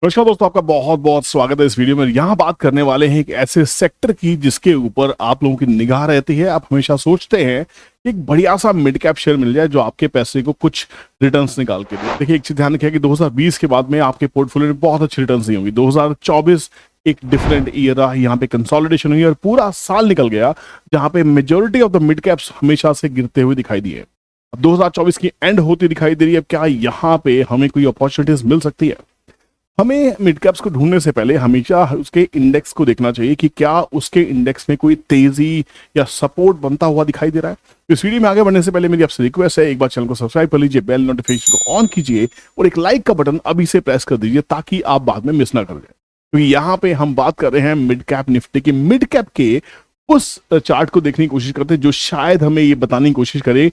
नमस्कार दोस्तों, आपका बहुत बहुत स्वागत है इस वीडियो में। यहाँ बात करने वाले हैं एक ऐसे सेक्टर की जिसके ऊपर आप लोगों की निगाह रहती है। आप हमेशा सोचते हैं कि एक बढ़िया सा मिड कैप शेयर मिल जाए जो आपके पैसे को कुछ रिटर्न्स निकाल के दे। देखिए, एक चीज ध्यान रखिए कि 2020 के बाद में आपके पोर्टफोलियो में बहुत अच्छी रिटर्न्स नहीं होंगी। 2024 एक डिफरेंट ईयर रहा, यहाँ पे कंसोलिडेशन हुई और पूरा साल निकल गया जहाँ पे majority of the mid caps हमेशा से गिरते हुए दिखाई दिए। अब 2024 की एंड होती दिखाई दे रही है। क्या यहाँ पे हमें कोई अपॉर्चुनिटीज मिल सकती है? हमें मिड कैप्स को ढूंढने से पहले हमेशा उसके इंडेक्स को देखना चाहिए कि क्या उसके इंडेक्स में कोई तेजी या सपोर्ट बनता हुआ दिखाई दे रहा है। इस वीडियो में आगे बढ़ने से पहले मेरी आपसे रिक्वेस्ट है, एक बार चैनल को सब्सक्राइब कर लीजिए, बेल नोटिफिकेशन को ऑन कीजिए और एक लाइक का बटन अभी से प्रेस कर दीजिए ताकि आप बाद में मिस ना कर जाए। क्योंकि यहाँ पे हम बात कर रहे हैं मिड कैप निफ्टी की। मिड कैप के उस चार्ट को देखने की कोशिश करते हैं जो शायद हमें ये बताने की कोशिश करे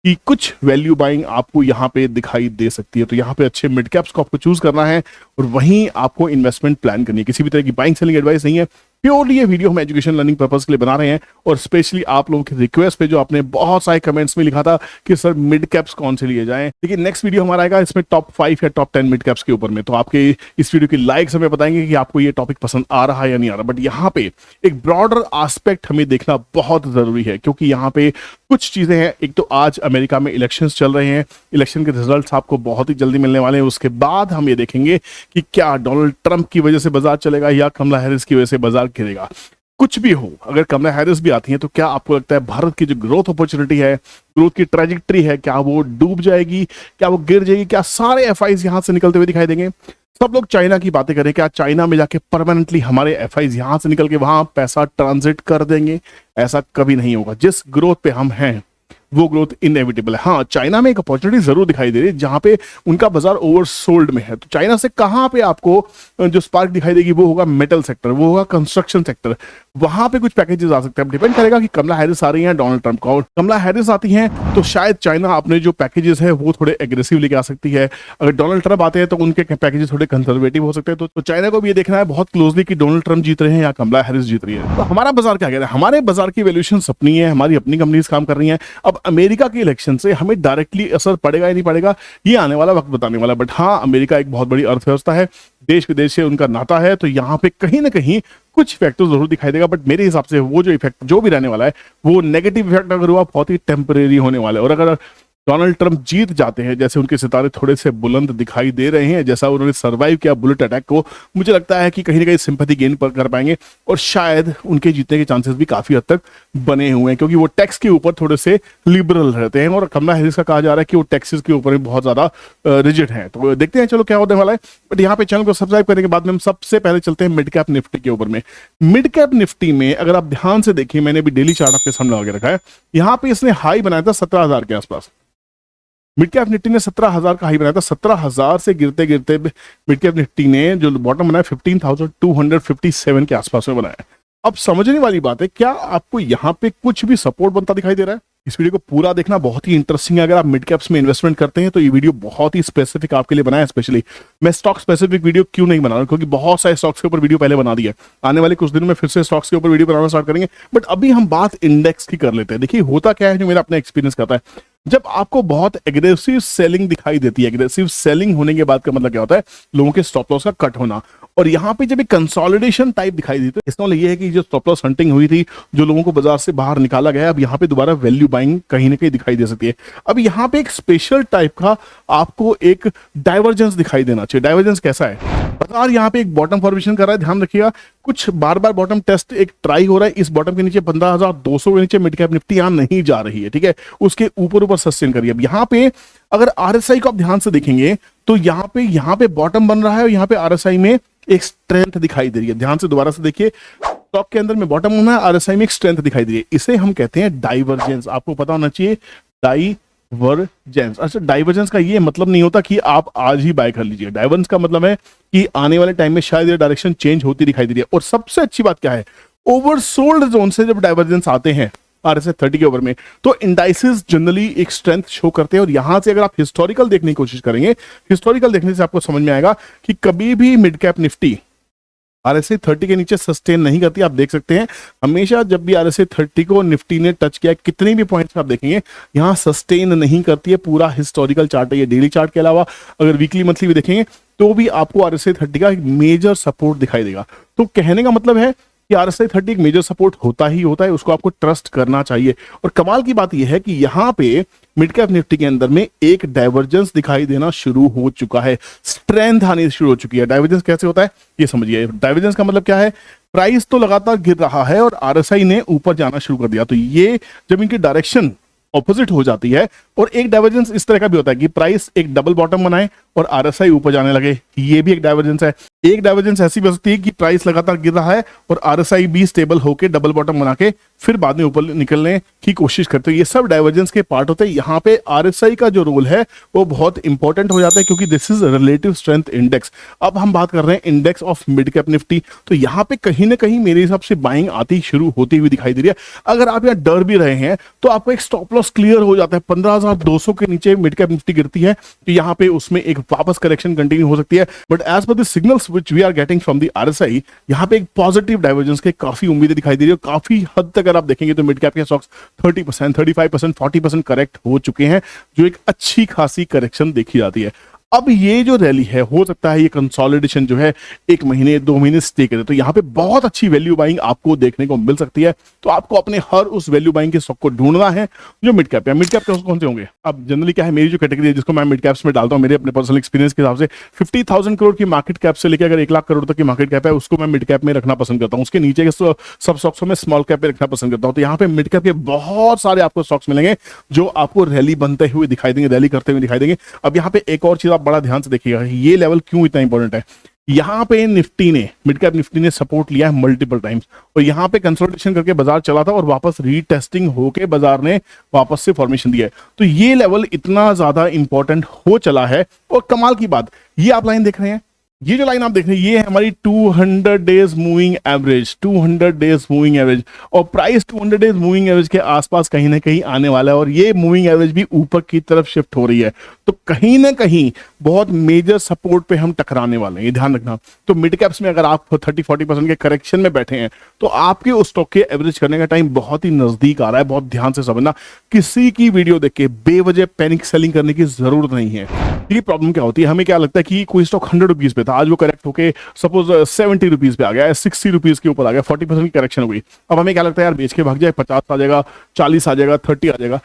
कि कुछ वैल्यू बाइंग आपको यहाँ पे दिखाई दे सकती है। तो यहाँ पे अच्छे मिड कैप्स को आपको चूज करना है और वहीं आपको इन्वेस्टमेंट प्लान करनी है। किसी भी तरह की बाइंग सेलिंग एडवाइस नहीं है, प्योरली ये वीडियो हम एजुकेशन लर्निंग पर्पस के लिए बना रहे हैं। और स्पेशली आप लोगों की रिक्वेस्ट पे जो आपने बहुत सारे कमेंट्स में लिखा था कि सर मिड कैप्स कौन से लिए जाएं। देखिए, नेक्स्ट वीडियो हमारा आएगा इसमें टॉप 5 या टॉप 10 मिड कैप्स के ऊपर में। तो आपके इस वीडियो की लाइक्स हमें बताएंगे कि आपको ये टॉपिक पसंद आ रहा है या नहीं आ रहा। बट यहाँ पे एक ब्रॉडर एस्पेक्ट हमें देखना बहुत जरूरी है क्योंकि यहाँ पे कुछ चीजें हैं। एक तो आज अमेरिका में इलेक्शंस चल रहे हैं, इलेक्शन के रिजल्ट्स आपको बहुत ही जल्दी मिलने वाले हैं। उसके बाद हम ये देखेंगे कि क्या डोनाल्ड ट्रंप की वजह से बाजार चलेगा या कमला हैरिस की वजह से बाजार गिरेगा। कुछ भी हो, अगर कमला हैरिस भी आती हैं तो क्या आपको लगता है भारत की जो ग्रोथ अपॉर्चुनिटी है, ग्रोथ की ट्रेजेक्टरी है, क्या वो डूब जाएगी, क्या वो गिर जाएगी? क्या सारे एफआईज यहां से निकलते हुए दिखाई देंगे? सब लोग चाइना की बातें करें, क्या चाइना में जाके परमानेंटली हमारे एफआईज यहां से निकल के वहां पैसा ट्रांजिट कर देंगे? ऐसा कभी नहीं होगा। जिस ग्रोथ पे हम हैं वो ग्रोथ इनएविटेबल है। हाँ, चाइना में एक अपॉर्चुनिटी जरूर दिखाई दे रही है जहां पे उनका बाजार ओवरसोल्ड में है। तो चाइना से कहां पे आपको जो स्पार्क दिखाई देगी वो होगा मेटल सेक्टर, वो होगा कंस्ट्रक्शन सेक्टर। वहां पे कुछ पैकेजेस आ सकते हैं। डिपेंड करेगा कि कमला हैरिस आ रही है डोनाल्ड ट्रंप का। और कमला हैरिस आती हैं तो शायद चाइना अपने जो पैकेजेस है वो थोड़े एग्रेसिव लेके आ सकती है। अगर डोनाल्ड ट्रंप आते हैं तो उनके पैकेजेस थोड़े कंजर्वेटिव हो सकते हैं। तो चाइना को भी ये देखना है बहुत क्लोजली कि डोनाल्ड ट्रंप जीत रहे हैं या कमला हैरिस जीत रही है। तो हमारा बाजार क्या कह रहा है? हमारे बाजार की वैल्यूएशन अपनी है, हमारी अपनी कंपनीज काम कर रही हैं। अब अमेरिका के इलेक्शन से हमें डायरेक्टली असर पड़ेगा या नहीं पड़ेगा ये आने वाला वक्त बताने वाला। बट हाँ, अमेरिका एक बहुत बड़ी अर्थव्यवस्था है, देश विदेश से उनका नाता है, तो यहाँ पे कहीं ना कहीं कुछ इफेक्ट जरूर दिखाई देगा। बट मेरे हिसाब से वो जो इफेक्ट जो भी रहने वाला है वो नेगेटिव इफेक्ट अगर हुआ बहुत ही टेम्परेरी होने वाला है। और अगर डोनाल्ड ट्रंप जीत जाते हैं, जैसे उनके सितारे थोड़े से बुलंद दिखाई दे रहे हैं, जैसा उन्होंने सर्वाइव किया बुलेट अटैक को, मुझे लगता है कि कहीं ना कहीं सिंपैथी गेन पर कर पाएंगे और शायद उनके जीतने के चांसेस भी काफी हद तक बने हुए हैं क्योंकि वो टैक्स के ऊपर थोड़े से लिबरल रहते हैं। और कमला हैरिस का कहा जा रहा है कि वो टैक्सेस के ऊपर बहुत ज्यादा रिजिड है। तो देखते हैं चलो क्या होने वाला है। बट यहाँ पे चैनल को सब्सक्राइब करने के बाद में हम सबसे पहले चलते हैं मिड कैप निफ्टी के ऊपर में। मिड कैप निफ्टी में अगर आप ध्यान से देखिए, मैंने भी डेली चार्ट आपके सामने लगा के रखा है। यहाँ पे इसने हाई बनाया था 17,000 के आसपास। मिड कैप निफ्टी ने 17,000 का हाई बनाया था। 17,000 से गिरते गिरते मिड कैप निफ्टी ने जो बॉटम बनाया 15,257 के आसपास में बनाया। अब समझने वाली बात है, क्या आपको यहाँ पे कुछ भी सपोर्ट बनता दिखाई दे रहा है? इस वीडियो को पूरा देखना बहुत ही इंटरेस्टिंग है। अगर आप मिड कैप्स में इन्वेस्टमेंट करते हैं तो ये वीडियो बहुत ही स्पेसिफिक आपके लिए बनाया है। स्पेशली मैं स्टॉक स्पेसिफिक वीडियो क्यों नहीं बना रहा हूं, क्योंकि बहुत सारे स्टॉक्स के ऊपर वीडियो पहले बना दिया। आने वाले कुछ दिनों में फिर से स्टॉक्स के ऊपर वीडियो बनाना स्टार्ट करेंगे। बट अभी हम बात इंडेक्स की कर लेते हैं। देखिए, होता क्या है जो मेरा अपना एक्सपीरियंस कहता है, जब आपको बहुत एग्रेसिव सेलिंग दिखाई देती है, एग्रेसिव सेलिंग होने के बाद का मतलब क्या होता है, लोगों के स्टॉप लॉस का कट होना। और यहाँ पे जब एक कंसोलिडेशन टाइप दिखाई दी तो इसका मतलब ये है कि जो स्टॉप लॉस हंटिंग हुई थी, जो लोगों को बाजार से बाहर निकाला गया, अब यहाँ पे दोबारा वैल्यू बाइंग कहीं ना कहीं दिखाई दे सकती है। अब यहाँ पे एक स्पेशल टाइप का आपको एक डाइवर्जेंस दिखाई देना चाहिए। डाइवर्जेंस कैसा है? बाजार यहाँ पे एक बॉटम फॉर्मेशन कर रहा है, ध्यान रखिएगा। कुछ बार बार बॉटम टेस्ट एक ट्राई हो रहा है। इस बॉटम के नीचे 15,200 के नीचे मिड कैप निफ्टी यहाँ नहीं जा रही है, ठीक है। उसके ऊपर ऊपर सस्टेन करिए। अब यहाँ पे अगर आरएसआई को आप ध्यान से देखेंगे तो यहाँ पे बॉटम बन रहा है और यहाँ पे आरएसआई में एक स्ट्रेंथ दिखाई दे रही है। ध्यान से दोबारा से देखिए, स्टॉक के अंदर में बॉटम होना है, आरएसआई में एक स्ट्रेंथ दिखाई दे रही है। इसे हम कहते हैं डाइवर्जेंस। आपको पता होना चाहिए डाइवर्जेंस। अच्छा, डाइवर्जेंस का ये मतलब नहीं होता कि आप आज ही बाय कर लीजिए। डाइवर्जेंस का मतलब है कि आने वाले टाइम में शायद ये डायरेक्शन चेंज होती दिखाई दे रही है। और सबसे अच्छी बात क्या है, ओवरसोल्ड जोन से जब डाइवर्जेंस आते हैं RSI 30 के ऊपर में, तो इंडाइसेस जनरली एक स्ट्रेंथ शो करते हैं। और यहां से अगर आप हिस्टोरिकल देखने की कोशिश करेंगे, हिस्टोरिकल देखने से आपको समझ में आएगा कि कभी भी मिड कैप निफ्टी RSI 30 के नीचे सस्टेन नहीं करती। आप देख सकते हैं हमेशा जब भी RSI 30 को निफ्टी ने टच किया, कितनी भी पॉइंट्स आप देखेंगे यहाँ सस्टेन नहीं करती है। पूरा हिस्टोरिकल चार्ट है ये, डेली चार्ट के अलावा अगर वीकली मंथली भी देखेंगे तो भी आपको RSI 30 का एक मेजर सपोर्ट दिखाई देगा। तो कहने का मतलब है कि RSI 30 एक मेजर सपोर्ट होता ही होता है, उसको आपको ट्रस्ट करना चाहिए। और कमाल की बात यह है कि यहाँ पे मिड कैप निफ्टी के अंदर में एक डाइवर्जेंस दिखाई देना शुरू हो चुका है, स्ट्रेंथ आनी शुरू हो चुकी है। डाइवर्जेंस कैसे होता है ये समझिए। डाइवर्जेंस का मतलब क्या है, प्राइस तो लगातार गिर रहा है और RSI ने ऊपर जाना शुरू कर दिया। तो ये जब इनकी डायरेक्शन ऑपोजिट हो जाती है, और एक डाइवर्जेंस इस तरह का भी होता है कि प्राइस एक डबल बॉटम बनाए और RSI ऊपर जाने लगे, ये भी एक डाइवर्जेंस है। एक डाइवर्जेंस ऐसी भी हो सकती है कि प्राइस लगातार गिर रहा है और RSI भी स्टेबल होकर डबल बॉटम बना के फिर बाद में ऊपर निकलने की कोशिश करते हैं। ये सब डाइवर्जेंस के पार्ट होते हैं। यहाँ पे RSI का जो रोल है वो बहुत इंपॉर्टेंट हो जाता है, क्योंकि this is relative strength index. अब हम बात कर रहे हैं index of mid cap Nifty, तो यहाँ पे कहीं ना कहीं मेरे हिसाब से बाइंग आती शुरू होती हुई दिखाई दे रही है। अगर आप यहाँ डर भी रहे हैं तो आपको एक स्टॉप लॉस क्लियर हो जाता है। 15,200 के नीचे मिड कैप निफ्टी गिरती है तो यहाँ पे उसमें एक वापस करेक्शन कंटिन्यू हो सकती है। But as per the signals which we are getting from the RSI, यहाँ पे एक पॉजिटिव डाइवर्जेंस के काफी उम्मीदें दिखाई दे रही है। काफी हद तक अगर आप देखेंगे तो मिड कैप के स्टॉक्स 30%, 35%, 40% करेक्ट हो चुके हैं, जो एक अच्छी खासी करेक्शन देखी जाती है। अब ये जो रैली है, हो सकता है ये कंसोलिडेशन जो है 1 महीने 2 महीने स्टे करे, तो यहाँ पे बहुत अच्छी वैल्यू बाइंग आपको देखने को मिल सकती है। तो आपको अपने हर उस वैल्यू बाइंग के स्टॉक को ढूंढना है जो मिड कैप है। मिड कैप कौन से होंगे? अब जनरली क्या है, मेरी जो कैटेगरी है जिसको मैं मिड कैप्स में डालता हूँ, मेरे अपने पर्सनल एक्सपीरियंस के हिसाब से 50,000 करोड़ की मार्केट कैप से लेकर अगर 1 लाख करोड़ तक की मार्केट कैप है, उसको मैं मिड कैप में रखना पसंद करता हूँ। उसके नीचे के सब स्टॉक्स में स्मॉल कैप में रखना पसंद करता हूँ। तो यहाँ पे मिड कैप के बहुत सारे आपको स्टॉक्स मिलेंगे जो आपको रैली बनते हुए दिखाई देंगे, रैली करते हुए दिखाई देंगे। अब यहाँ पे एक और चीज आप बड़ा ध्यान से देखिएगा, ये लेवल क्यों इतना इंपॉर्टेंट है। यहां पे निफ्टी ने, मिड कैप निफ्टी ने सपोर्ट लिया है मल्टीपल टाइम्स, और यहां पे कंसोलिडेशन करके बाजार चला था और वापस रीटेस्टिंग होके बाजार ने वापस से फॉर्मेशन दिया है। तो ये लेवल इतना ज्यादा इंपॉर्टेंट हो चला है। और कमाल की बात, ये आप लाइन देख रहे हैं, ये जो लाइन आप देख रहे हैं ये है हमारी 200 days moving average, 200 days moving average, और प्राइस 200 डेज मूविंग एवरेज के आसपास कहीं ना कहीं आने वाला है, और ये मूविंग एवरेज भी ऊपर की तरफ शिफ्ट हो रही है। तो कहीं ना कहीं बहुत मेजर सपोर्ट पे हम टकराने वाले हैं, ये ध्यान रखना। तो मिड कैप्स में अगर आप 30-40% के करेक्शन में बैठे हैं तो आपके उस स्टॉक के एवरेज करने का टाइम बहुत ही नजदीक आ रहा है। बहुत ध्यान से समझना, किसी की वीडियो देख के बेवजह पैनिक सेलिंग करने की जरूरत नहीं है। ये प्रॉब्लम क्या होती है, हमें क्या लगता है कि कोई स्टॉक 100 रुपीज पे था, आज वो करेक्ट होके सपोज 70 रुपीज पे आ गया, 60 रुपीज के ऊपर आ गया, 40% की करेक्शन हो गई। अब हमें क्या लगता है यार बेच के भाग जाए, 50 आ जाएगा, 40 आ जाएगा, 30 आ जाएगा।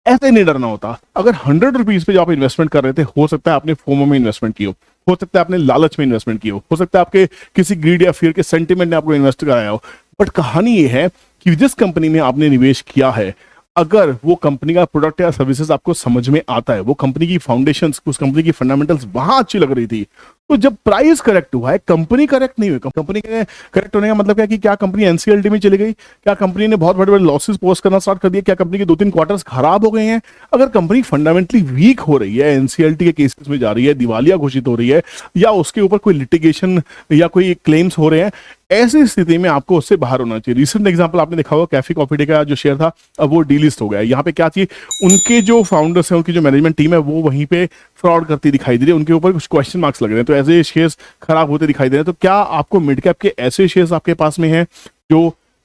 ऐसे नहीं डरना होता। अगर 100 रुपीज पे जो आप इन्वेस्टमेंट कर रहे थे, हो सकता है आपने फोमो में इन्वेस्टमेंट की हो सकता है आपने लालच में इन्वेस्टमेंट की हो सकता है आपके किसी ग्रीड या फियर के सेंटिमेंट ने आपको इन्वेस्ट कराया हो। बट कहानी ये है कि जिस कंपनी में आपने निवेश किया है, अगर वो कंपनी का प्रोडक्ट या सर्विसेज आपको समझ में आता है, वो कंपनी की फाउंडेशंस, उस कंपनी की फंडामेंटल्स वहां अच्छी लग रही थी, तो जब प्राइस करेक्ट हुआ है, कंपनी करेक्ट नहीं हुई। कंपनी के करेक्ट होने का मतलब क्या कि क्या कंपनी एनसीएलटी में चली गई, क्या कंपनी ने बहुत बड़े बड़े लॉसेस पोस्ट करना स्टार्ट कर दिया, क्या कंपनी के 2-3 क्वार्टर्स खराब हो गए हैं। अगर कंपनी फंडामेंटली वीक हो रही है, एनसीएलटी के केसेस में जा रही है, दिवालिया घोषित हो रही है, या उसके ऊपर कोई लिटिगेशन या कोई क्लेम्स हो रहे हैं, ऐसी स्थिति में आपको उससे बाहर होना चाहिए। रिसेंट एग्जांपल आपने देखा होगा, कैफे कॉफी डे का जो शेयर था अब वो डीलिस्ट हो गया है। यहाँ पे क्या चाहिए, उनके जो फाउंडर्स हैं, उनकी जो मैनेजमेंट टीम है, वो वहीं पे फ्रॉड करती दिखाई दे रही है, उनके ऊपर कुछ क्वेश्चन मार्क्स लग रहे हैं, तो ऐसे शेयर्स खराब होते दिखाई दे रहे हैं। तो क्या आपको मिड कैप के ऐसे शेयर्स आपके पास में हैं जो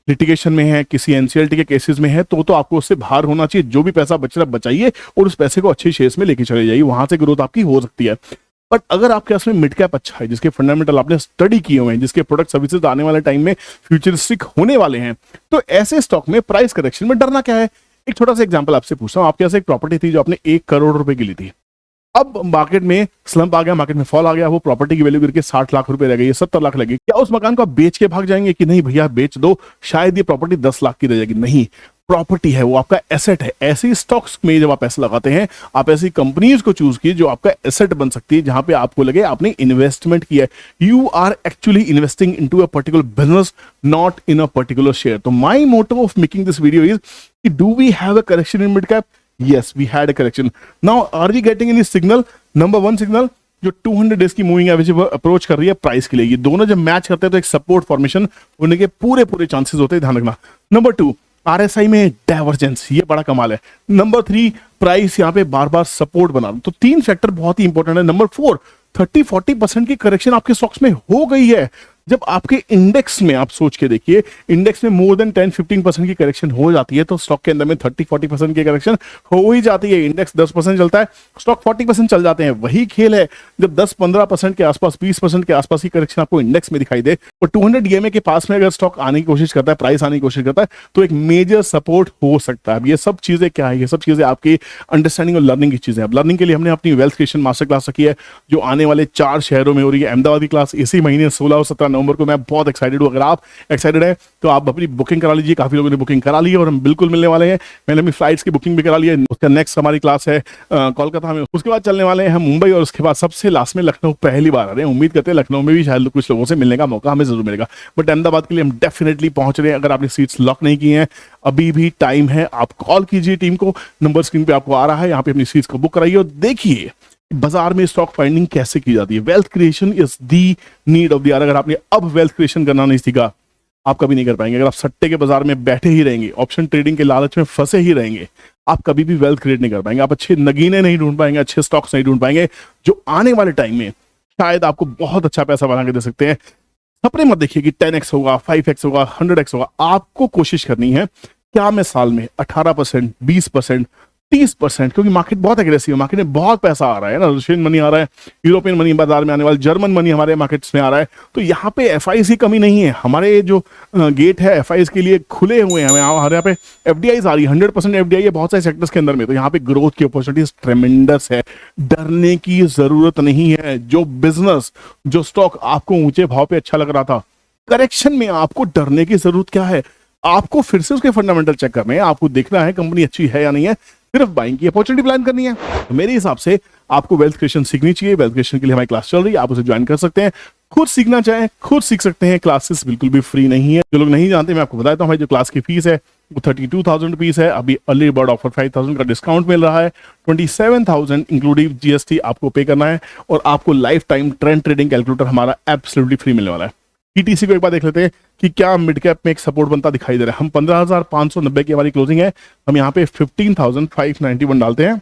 लिटिगेशन में है, किसी एनसीएलटी के केसेस में है, तो आपको उससे बाहर होना चाहिए। जो भी पैसा बच रहा बचाइए और उस पैसे को अच्छे शेयर्स में लेके चले जाइए, वहां से ग्रोथ आपकी हो सकती है। बट अगर आपके पास में मिड कैप अच्छा है, जिसके फंडामेंटल आपने स्टडी किए हुए हैं, जिसके प्रोडक्ट सर्विसेज आने वाले टाइम में फ्यूचरिस्टिक होने वाले हैं, तो ऐसे स्टॉक में प्राइस करेक्शन में डरना क्या है। एक छोटा सा एग्जांपल आपसे पूछता हूं, आपके पास एक प्रॉपर्टी थी जो आपने 1 करोड़ रुपए की ली थी। अब मार्केट में स्लंप आ गया, मार्केट में फॉल आ गया, वो प्रॉपर्टी की वैल्यू गिर के 60 लाख रुपए रह गई, 70 लाख लगे। क्या उस मकान को आप बेच के भाग जाएंगे कि नहीं भैया बेच दो, शायद ये प्रॉपर्टी 10 लाख की रह जाएगी? नहीं, प्रॉपर्टी है, वो आपका एसेट है। ऐसी स्टॉक्स में जब आप पैसे लगाते हैं, आप ऐसी कंपनीज को चूज कीजिए जो आपका एसेट बन सकती है, जहां पे आपको लगे आपने इन्वेस्टमेंट किया है। You are actually investing into a particular business, not in a particular share. तो my motto of making this video is कि do we have a correction in mid cap? Yes, we had a correction. Now, are we getting any signal? Number one signal, जो 200 days की moving average approach कर रही है price के लिए, ये दोनों जब मैच करते हैं तो एक सपोर्ट फॉर्मेशन होने के पूरे चांसेस होते हैं, ध्यान रखना। नंबर 2, RSI में डाइवर्जेंस, ये बड़ा कमाल है। नंबर 3, प्राइस यहाँ पे बार बार सपोर्ट बना रहा, तो 3 फैक्टर बहुत ही इंपॉर्टेंट है। नंबर 4, 30-40% की करेक्शन आपके स्टॉक्स में हो गई है, जब आपके इंडेक्स में आप सोच के देखिए, इंडेक्स में मोर देन 10-15% की करेक्शन हो जाती है तो स्टॉक के अंदर में 30-40% की करेक्शन हो ही जाती है। इंडेक्स 10% चलता है, स्टॉक 40% चल जाते हैं। वही खेल है, जब 10-15% के आसपास, 20% के आसपास की करेक्शन आपको इंडेक्स में दिखाई दे और 200 ईएमए के पास में अगर स्टॉक आने की कोशिश करता है, प्राइस आने की कोशिश करता है, तो एक मेजर सपोर्ट हो सकता है। अब ये सब चीजें क्या है? ये सब चीजें आपकी अंडरस्टैंडिंग और लर्निंग की चीजें हैं। अब लर्निंग के लिए हमने अपनी वेल्थ क्रिएशन मास्टर क्लास रखी है जो आने वाले 4 शहरों में हो रही है। अहमदाबाद की क्लास इसी महीने 16 और 17 नवंबर को। मैं बहुत एक्साइटेड हूँ। अगर आप एक्साइटेड हैं तो आप अपनी बुकिंग करा लीजिए। काफी लोगों ने बुकिंग करा ली है और हम बिल्कुल मिलने वाले हैं। मैंने अपनी फ्लाइट्स की बुकिंग भी करा ली है। उसका नेक्स्ट हमारी क्लास है कोलकाता में, उसके बाद चलने वाले हैं हम मुंबई और उसके बाद सबसे लास्ट में लखनऊ। पहली बार आ रहे हैं, उम्मीद करते हैं लखनऊ में भी शायद कुछ लोगों से मिलने का मौका हमें जरूर मिलेगा, बट अहमदाबाद के लिए हम डेफिनेटली पहुंच रहे हैं। अगर आपने सीट्स लॉक नहीं की हैं, अभी भी टाइम है। आप कॉल कीजिए टीम को, नंबर स्क्रीन पे आपको आ रहा है, यहाँ पे अपनी सीट्स को बुक कराइए और देखिए बाजार में स्टॉक फाइंडिंग कैसे की जाती है। Wealth creation is the need of the hour. अगर आपने अब वेल्थ क्रिएशन करना नहीं सीखा, आप कभी नहीं कर पाएंगे। अगर आप सट्टे के बाजार में बैठे ही रहेंगे, ऑप्शन ट्रेडिंग के लालच में फंसे ही रहेंगे, आप कभी भी वेल्थ क्रिएट नहीं कर पाएंगे। आप अच्छे नगीने नहीं ढूंढ पाएंगे, अच्छे स्टॉक्स नहीं ढूंढ पाएंगे जो आने वाले टाइम में शायद आपको बहुत अच्छा पैसा बना के दे सकते हैं। सपने मत देखिए कि 10x होगा, 5x होगा, 100x होगा। आपको कोशिश करनी है क्या मैं साल में 18%, 20%, 30%, क्योंकि मार्केट बहुत एग्रेसिव है, मार्केट में बहुत पैसा आ रहा है ना। रशियन मनी आ रहा है, यूरोपियन मनी बाजार में आने वाला, जर्मन मनी हमारे मार्केट्स में आ रहा है। तो यहाँ पे एफआईज की कमी नहीं है। हमारे जो गेट है एफआईज के लिए खुले हुए हैं। हमारे यहाँ पे एफडीआईज आ रही है, 100% एफडीआई है बहुत सारे सेक्टर्स के अंदर में। तो यहाँ पे ग्रोथ की अपॉर्चुनिटीज ट्रेमेंडस है, डरने की जरूरत नहीं है। जो बिजनेस, जो स्टॉक आपको ऊंचे भाव पे अच्छा लग रहा था, करेक्शन में आपको डरने की जरूरत क्या है? आपको फिर से उसके फंडामेंटल चेक करने हैं, आपको देखना है कंपनी अच्छी है या नहीं है, सिर्फ बाइंग की अपॉर्चुनिटी प्लान करनी है। तो मेरे हिसाब से आपको वेल्थ क्रिएशन सीखनी चाहिए। वेल्थ क्रिएशन के लिए हमारी क्लास चल रही है, आप उसे ज्वाइन कर सकते हैं। खुद सीखना चाहें खुद सीख सकते हैं। क्लासेस बिल्कुल भी फ्री नहीं है। जो लोग नहीं जानते, मैं आपको बताता हूँ, हमारी जो क्लास की फीस है वो 32,000 रुपीज है। अभी अर्ली बर्ड ऑफर 5,000 का डिस्काउंट मिल रहा है। 27,000 इंक्लूडिव जीएसटी आपको पे करना है और आपको life time trend trading calculator हमारा एब्सोल्युटली फ्री मिलने वाला है। ईटीसी को एक बार देख लेते हैं कि क्या मिड कैप में एक सपोर्ट बनता दिखाई दे रहा है। हम 15,590 की हमारी क्लोजिंग है। हम यहाँ पे 15,591 डालते हैं,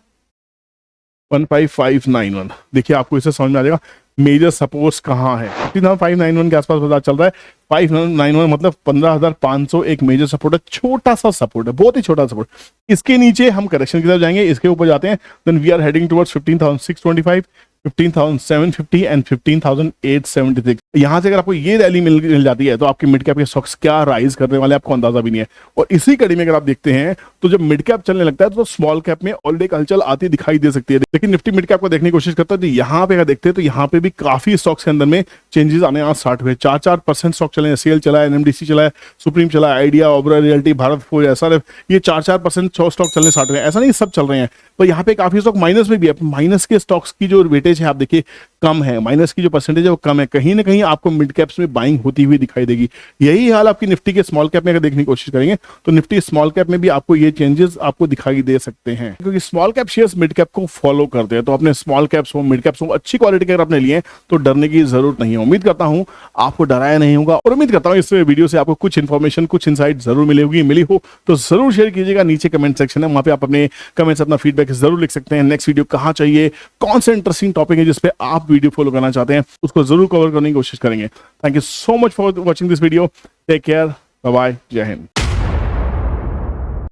15,591। देखिए आपको इससे समझ में आ जाएगा मेजर सपोर्ट्स कहाँ है। 15,591 के आसपास बाजार चल रहा है। 591 मतलब 15,500 एक मेजर सपोर्ट है, छोटा सा सपोर्ट है, बहुत ही छोटा सपोर्ट। इसके नीचे हम करेक्शन की तरफ जाएंगे, इसके ऊपर जाते हैं, then we are heading towards 15,625, 15,750 and 15,876। यहां से अगर आपको ये रैली मिल जाती है तो आपके मिड कैप के स्टॉक्स क्या राइज करने वाले आपको अंदाजा भी नहीं है। और इसी कड़ी में अगर आप देखते हैं तो जब मिड कैप चलने लगता है तो स्मॉल कैप में ऑलरेडी हलचल आती दिखाई दे सकती है। लेकिन निफ्टी मिड कैप को देखने की कोशिश करता है तो यहाँ पे अगर देखते हैं तो यहाँ पे भी काफी स्टॉक्स के अंदर में चेंजेस आने आज स्टार्ट हुए। 4-4% स्टॉक चले, एससीएल चला है, एनएमडीसी चला है, सुप्रीम चला है, idea, Obra realty, Bharat forge, SRF, ये 4-4% स्टॉक चलने स्टार्ट हुए। ऐसा नहीं सब चल रहे हैं, तो यहाँ पे काफी स्टॉक माइनस में भी है। माइनस के स्टॉक्स की जो वेटेज है आप देखिए कम है, माइनस की जो परसेंटेज है वो कम है। कहीं ना कहीं आपको मिड कैप्स में बाइंग होती हुई दिखाई देगी। यही हाल आपकी निफ्टी के स्मॉल कैप में अगर देखने की कोशिश करेंगे तो निफ्टी स्मॉल कैप में भी आपको ये चेंजेस आपको दिखाई दे सकते हैं, क्योंकि small cap shares mid cap को फॉलो करते हैं। तो अपने स्मॉल कैप्स हो, मिड कैप्स हो, अच्छी क्वालिटी के अगर आपने लिए तो डरने की जरूरत नहीं है। उम्मीद करता हूं आपको डराया नहीं होगा और उम्मीद करता हूं इस वीडियो से आपको कुछ इन्फॉर्मेशन, कुछ इनसाइट जरूर मिली हो तो जरूर शेयर कीजिएगा। नीचे कमेंट सेक्शन है, वहां पे आप अपने कमेंट्स, अपना फीडबैक जरूर लिख सकते हैं। नेक्स्ट वीडियो कहां चाहिए, कौन सा इंटरेस्टिंग टॉपिक है जिसपे आप वीडियो फॉलो करना चाहते हैं, उसको जरूर कवर करने की कोशिश करेंगे। Thank you so much for watching this video. Take care, bye bye, जय हिंद।